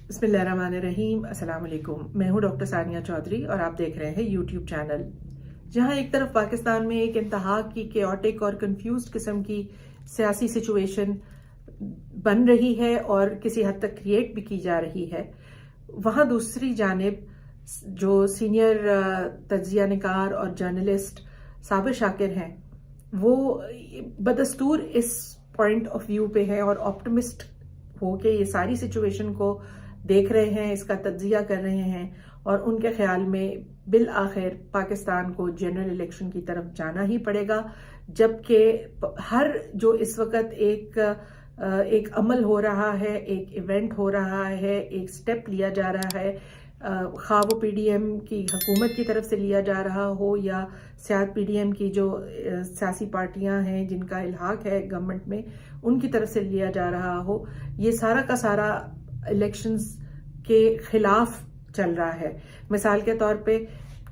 بسم اللہ الرحمن الرحیم۔ السلام علیکم، میں ہوں ڈاکٹر ثانیہ چودھری اور آپ دیکھ رہے ہیں یوٹیوب چینل، جہاں ایک طرف پاکستان میں ایک انتہا کی کیوٹک اور کنفیوزڈ قسم کی سیاسی سچویشن بن رہی ہے اور کسی حد تک کریٹ بھی کی جا رہی ہے، وہاں دوسری جانب جو سینئر تجزیہ نگار اور جرنلسٹ صابر شاکر ہیں، وہ بدستور اس پوائنٹ آف ویو پہ ہے اور آپٹمسٹ ہو کے یہ ساری سچویشن کو دیکھ رہے ہیں، اس کا تجزیہ کر رہے ہیں، اور ان کے خیال میں بالآخر پاکستان کو جنرل الیکشن کی طرف جانا ہی پڑے گا، جبکہ ہر جو اس وقت ایک عمل ہو رہا ہے، ایک ایونٹ ہو رہا ہے، ایک سٹیپ لیا جا رہا ہے، خواہ وہ پی ڈی ایم کی حکومت کی طرف سے لیا جا رہا ہو یا سیاست پی ڈی ایم کی جو سیاسی پارٹیاں ہیں جن کا الحاق ہے گورنمنٹ میں، ان کی طرف سے لیا جا رہا ہو، یہ سارا کا سارا الیکشنز کے خلاف چل رہا ہے۔ مثال کے طور پہ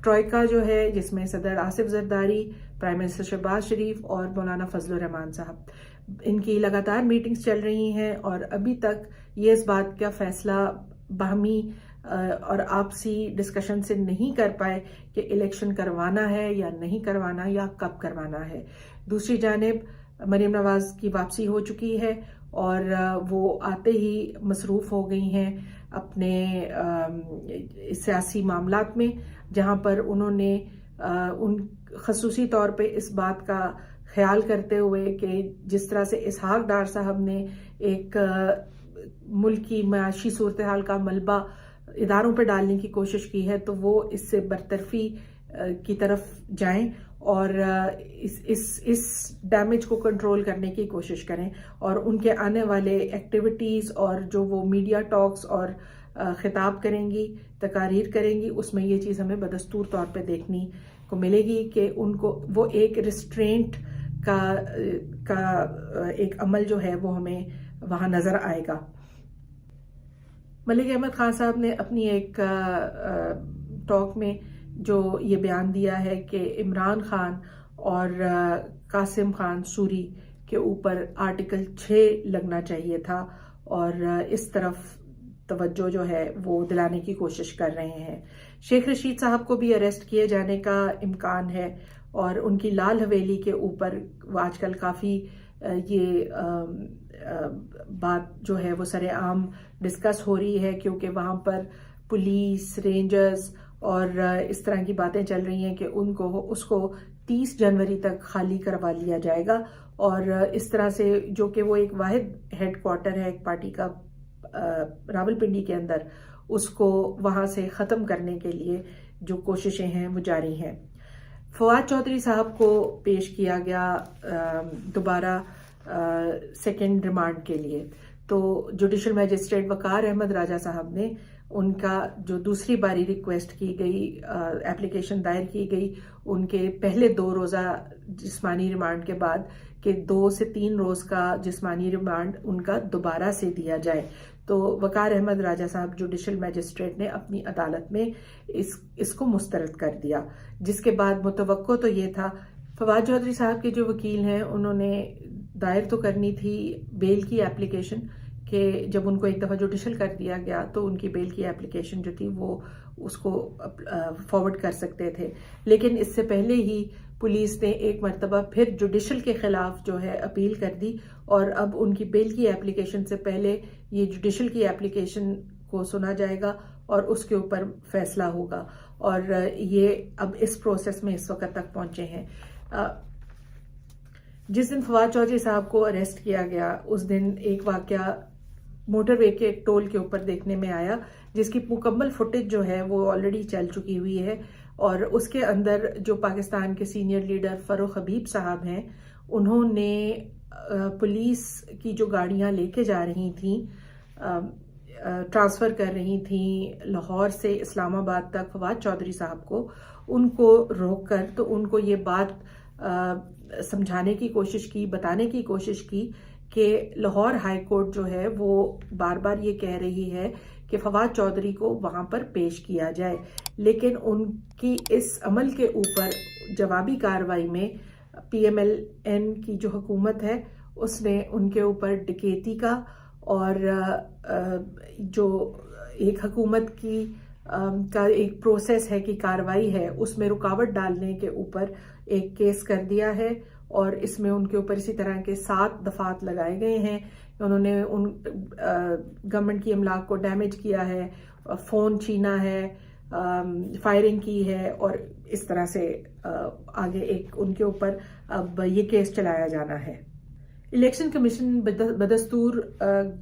ٹروئیکا جو ہے، جس میں صدر آصف زرداری، پرائم منسٹر شہباز شریف اور مولانا فضل الرحمان صاحب، ان کی لگاتار میٹنگز چل رہی ہیں اور ابھی تک یہ اس بات کا فیصلہ باہمی اور آپسی ڈسکشن سے نہیں کر پائے کہ الیکشن کروانا ہے یا نہیں کروانا یا کب کروانا ہے۔ دوسری جانب مریم نواز کی واپسی ہو چکی ہے اور وہ آتے ہی مصروف ہو گئی ہیں اپنے سیاسی معاملات میں، جہاں پر انہوں نے خصوصی طور پہ اس بات کا خیال کرتے ہوئے کہ جس طرح سے اسحاق ڈار صاحب نے ایک ملک کی معاشی صورتحال کا ملبہ اداروں پہ ڈالنے کی کوشش کی ہے، تو وہ اس سے برطرفی کی طرف جائیں اور اس ڈیمیج کو کنٹرول کرنے کی کوشش کریں، اور ان کے آنے والے ایکٹیویٹیز اور جو وہ میڈیا ٹاکس اور خطاب کریں گی، تقاریر کریں گی، اس میں یہ چیز ہمیں بدستور طور پہ دیکھنے کو ملے گی کہ ان کو وہ ایک ریسٹرینٹ کا ایک عمل جو ہے وہ ہمیں وہاں نظر آئے گا۔ ملک احمد خان صاحب نے اپنی ایک ٹاک میں جو یہ بیان دیا ہے کہ عمران خان اور قاسم خان سوری کے اوپر آرٹیکل 6 لگنا چاہیے تھا، اور اس طرف توجہ جو ہے وہ دلانے کی کوشش کر رہے ہیں۔ شیخ رشید صاحب کو بھی اریسٹ کیے جانے کا امکان ہے، اور ان کی لال حویلی کے اوپر آج کل کافی یہ بات جو ہے وہ سر عام ڈسکس ہو رہی ہے، کیونکہ وہاں پر پولیس، رینجرز اور اس طرح کی باتیں چل رہی ہیں کہ اس کو 30 جنوری تک خالی کروا لیا جائے گا، اور اس طرح سے جو کہ وہ ایک واحد ہیڈ کوارٹر ہے ایک پارٹی کا راولپنڈی کے اندر، اس کو وہاں سے ختم کرنے کے لیے جو کوششیں ہیں وہ جاری ہیں۔ فواد چودھری صاحب کو پیش کیا گیا دوبارہ سیکنڈ ریمانڈ کے لیے، تو جوڈیشل میجسٹریٹ وقار احمد راجہ صاحب نے ان کا جو دوسری باری ریکویسٹ کی گئی، اپلیکیشن دائر کی گئی ان کے پہلے 2 روزہ جسمانی ریمانڈ کے بعد، کہ 2 سے 3 روز کا جسمانی ریمانڈ ان کا دوبارہ سے دیا جائے، تو وقار احمد راجہ صاحب جوڈیشل میجسٹریٹ نے اپنی عدالت میں اس کو مسترد کر دیا، جس کے بعد متوقع تو یہ تھا۔ فواد چودھری صاحب کے جو وکیل ہیں انہوں نے دائر تو کرنی تھی بیل کی اپلیکیشن، کہ جب ان کو ایک دفعہ جوڈیشل کر دیا گیا تو ان کی بیل کی اپلیکیشن جو تھی وہ اس کو فارورڈ کر سکتے تھے، لیکن اس سے پہلے ہی پولیس نے ایک مرتبہ پھر جوڈیشل کے خلاف جو ہے اپیل کر دی، اور اب ان کی بیل کی اپلیکیشن سے پہلے یہ جوڈیشل کی اپلیکیشن کو سنا جائے گا اور اس کے اوپر فیصلہ ہوگا، اور یہ اب اس پروسیس میں اس وقت تک پہنچے ہیں۔ جس دن فواد چودھری صاحب کو اریسٹ کیا گیا، اس دن ایک واقعہ موٹر وے کے ٹول کے اوپر دیکھنے میں آیا، جس کی مکمل فوٹیج جو ہے وہ آلریڈی چل چکی ہوئی ہے، اور اس کے اندر جو پاکستان کے سینئر لیڈر فاروق حبیب صاحب ہیں، انہوں نے پولیس کی جو گاڑیاں لے کے جا رہی تھیں، ٹرانسفر کر رہی تھیں لاہور سے اسلام آباد تک فواد چودھری صاحب کو، ان کو روک کر تو ان کو یہ بات سمجھانے کی کوشش کی، بتانے کی کوشش کی کہ لاہور ہائی کورٹ جو ہے وہ بار بار یہ کہہ رہی ہے کہ فواد چودھری کو وہاں پر پیش کیا جائے، لیکن ان کی اس عمل کے اوپر جوابی کارروائی میں پی ایم ایل این کی جو حکومت ہے اس نے ان کے اوپر ڈکیتی کا اور جو ایک حکومت کی کا ایک پروسیس ہے کہ کاروائی ہے، اس میں رکاوٹ ڈالنے کے اوپر ایک کیس کر دیا ہے، اور اس میں ان کے اوپر اسی طرح کے 7 دفعات لگائے گئے ہیں. انہوں نے ان گورنمنٹ کی املاک کو ڈیمیج کیا ہے، فون چھینا ہے، فائرنگ کی ہے، اور اس طرح سے آگے ایک ان کے اوپر اب یہ کیس چلایا جانا ہے. الیکشن کمیشن بدستور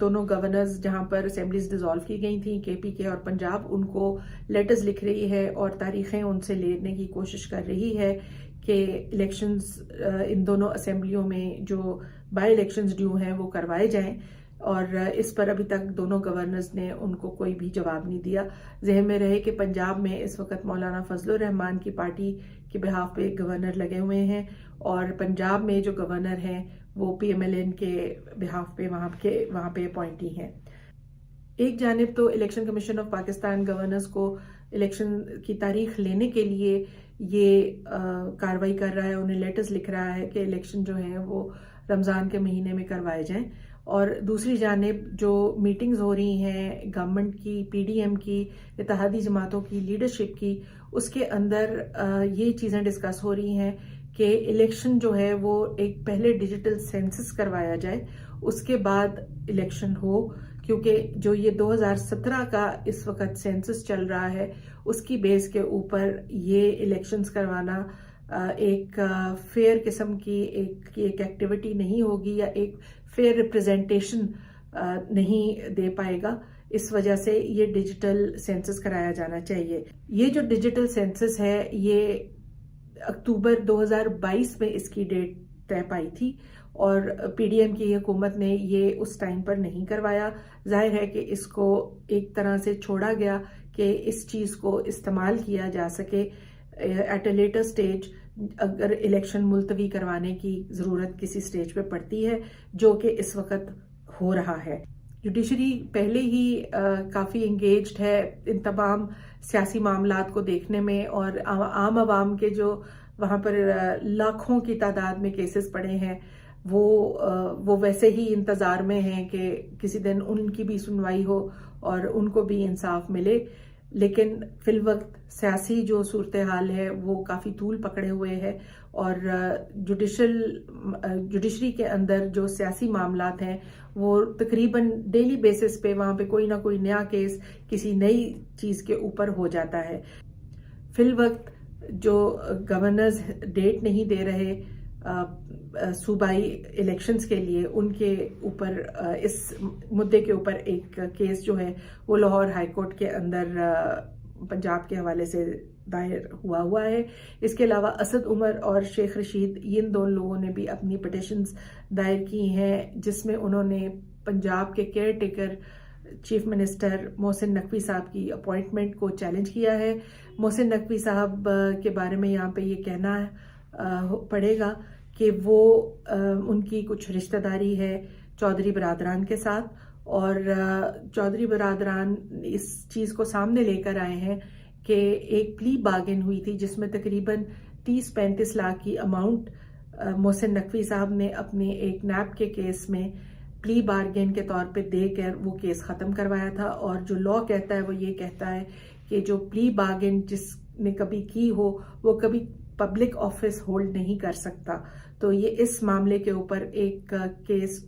دونوں گورنرز جہاں پر اسمبلیز ڈیزالو کی گئی تھیں، KPK اور پنجاب، ان کو لیٹرز لکھ رہی ہے اور تاریخیں ان سے لینے کی کوشش کر رہی ہے کہ الیکشنز ان دونوں اسمبلیوں میں جو بائی الیکشنز ڈیو ہیں وہ کروائے جائیں، اور اس پر ابھی تک دونوں گورنرز نے ان کو کوئی بھی جواب نہیں دیا. ذہن میں رہے کہ پنجاب میں اس وقت مولانا فضل الرحمان کی پارٹی کے بہاف پہ گورنر لگے ہوئے ہیں، اور پنجاب میں جو گورنر ہیں وہ PMLN کے بہاف پہ وہاں پہ اپوائنٹی ہیں. ایک جانب تو election commission of Pakistan governors کو الیکشن کی تاریخ لینے کے لیے یہ کاروائی کر رہا ہے، انہیں لیٹرز لکھ رہا ہے کہ الیکشن جو ہیں وہ رمضان کے مہینے میں کروائے جائیں، اور دوسری جانب جو میٹنگز ہو رہی ہیں گورنمنٹ کی، PDM کی، اتحادی جماعتوں کی لیڈرشپ کی، اس کے اندر یہ چیزیں ڈسکس ہو رہی ہیں کہ الیکشن جو ہے وہ ایک پہلے ڈیجیٹل سینسس کروایا جائے، اس کے بعد الیکشن ہو، کیونکہ جو یہ 2017 کا اس وقت سینسس چل رہا ہے اس کی بیس کے اوپر یہ الیکشنز کروانا ایک فیئر قسم کی ایک ایکٹیویٹی نہیں ہوگی، یا ایک فیئر ریپرزینٹیشن نہیں دے پائے گا. اس وجہ سے یہ ڈیجیٹل سینسس کرایا جانا چاہیے. یہ جو ڈیجیٹل سینسس ہے یہ اکتوبر 2022 میں اس کی ڈیٹ طے پائی تھی، اور PDM کی حکومت نے یہ اس ٹائم پر نہیں کروایا. ظاہر ہے کہ اس کو ایک طرح سے چھوڑا گیا کہ اس چیز کو استعمال کیا جا سکے ایٹ اے لیٹر سٹیج، اگر الیکشن ملتوی کروانے کی ضرورت کسی سٹیج پہ پڑتی ہے، جو کہ اس وقت ہو رہا ہے. جوڈیشری پہلے ہی کافی انگیجڈ ہے ان تمام سیاسی معاملات کو دیکھنے میں، اور عام عوام کے جو وہاں پر لاکھوں کی تعداد میں کیسز پڑے ہیں وہ ویسے ہی انتظار میں ہیں کہ کسی دن ان کی بھی سنوائی ہو اور ان کو بھی انصاف ملے. لیکن فی الوقت سیاسی جو صورتحال ہے وہ کافی طول پکڑے ہوئے ہے، اور جوڈیشری کے اندر جو سیاسی معاملات ہیں وہ تقریباً ڈیلی بیسس پہ وہاں پہ کوئی نہ کوئی نیا کیس کسی نئی چیز کے اوپر ہو جاتا ہے. فی الوقت جو گورنرز ڈیٹ نہیں دے رہے صوبائی الیکشنز کے لیے، ان کے اوپر اس مدے کے اوپر ایک کیس جو ہے وہ لاہور ہائی کورٹ کے اندر پنجاب کے حوالے سے دائر ہوا ہے. اس کے علاوہ اسد عمر اور شیخ رشید، ان دونوں لوگوں نے بھی اپنی پٹیشنز دائر کی ہیں، جس میں انہوں نے پنجاب کے care taker chief minister Mohsin Naqvi صاحب کی اپوائنٹمنٹ کو چیلنج کیا ہے. محسن نقوی صاحب کے بارے میں یہاں پہ یہ کہنا پڑے گا کہ وہ ان کی کچھ رشتہ داری ہے چودھری برادران کے ساتھ، اور چودھری برادران اس چیز کو سامنے لے کر آئے ہیں کہ ایک پلی بارگن ہوئی تھی جس میں تقریباً 30-35 لاکھ کی اماؤنٹ محسن نقوی صاحب نے اپنے ایک نیب کے کیس میں پلی بارگن کے طور پہ دے کر وہ کیس ختم کروایا تھا. اور جو لا کہتا ہے وہ یہ کہتا ہے کہ جو پلی بارگن جس نے کبھی کی ہو وہ کبھی پبلک آفس ہولڈ نہیں کر سکتا. تو یہ اس معاملے کے اوپر ایک کیس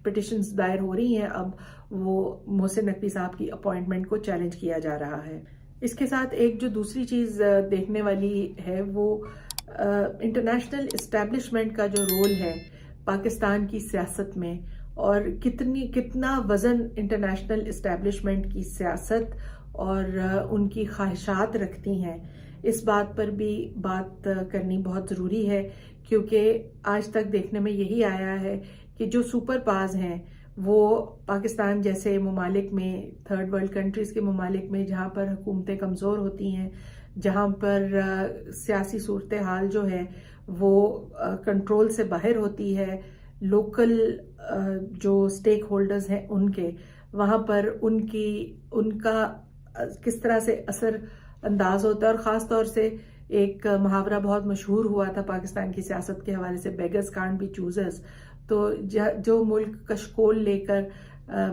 پٹیشنز دائر ہو رہی ہیں، اب وہ محسن نقوی صاحب کی اپوائنٹمنٹ کو چیلنج کیا جا رہا ہے. اس کے ساتھ ایک جو دوسری چیز دیکھنے والی ہے وہ انٹرنیشنل اسٹیبلشمنٹ کا جو رول ہے پاکستان کی سیاست میں، اور کتنا وزن انٹرنیشنل اسٹیبلشمنٹ کی سیاست اور ان کی خواہشات رکھتی ہیں، اس بات پر بھی بات کرنی بہت ضروری ہے. کیونکہ آج تک دیکھنے میں یہی آیا ہے کہ جو سپر پاورز ہیں وہ پاکستان جیسے ممالک میں، تھرڈ ورلڈ کنٹریز کے ممالک میں جہاں پر حکومتیں کمزور ہوتی ہیں، جہاں پر سیاسی صورتحال جو ہے وہ کنٹرول سے باہر ہوتی ہے، لوکل جو سٹیک ہولڈرز ہیں ان کے، وہاں پر ان کا کس طرح سے اثر انداز ہوتا ہے. اور خاص طور سے ایک محاورہ بہت مشہور ہوا تھا پاکستان کی سیاست کے حوالے سے، بیگرز کانٹ بی چوزرز. تو جو ملک کشکول لے کر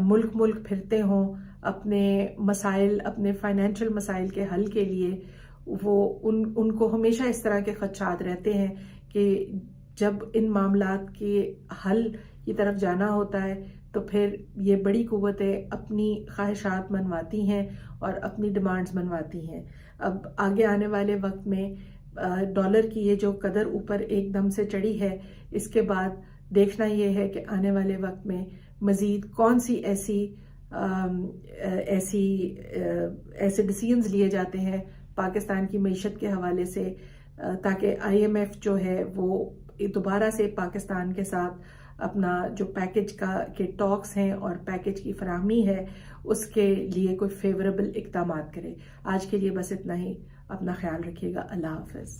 ملک پھرتے ہوں اپنے مسائل، اپنے فائنینشیل مسائل کے حل کے لیے وہ ان کو ہمیشہ اس طرح کے خدشات رہتے ہیں کہ جب ان معاملات کے حل کی طرف جانا ہوتا ہے تو پھر یہ بڑی قوتیں اپنی خواہشات منواتی ہیں اور اپنی ڈیمانڈز منواتی ہیں۔ اب آگے آنے والے وقت میں ڈالر کی یہ جو قدر اوپر ایک دم سے چڑھی ہے، اس کے بعد دیکھنا یہ ہے کہ آنے والے وقت میں مزید کون سی ایسے ڈیسیژنز لیے جاتے ہیں پاکستان کی معیشت کے حوالے سے، تاکہ IMF جو ہے وہ دوبارہ سے پاکستان کے ساتھ اپنا جو پیکج کے ٹاکس ہیں اور پیکج کی فراہمی ہے اس کے لیے کوئی فیوریبل اقدامات کرے۔ آج کے لیے بس اتنا ہی، اپنا خیال رکھیے گا، اللہ حافظ۔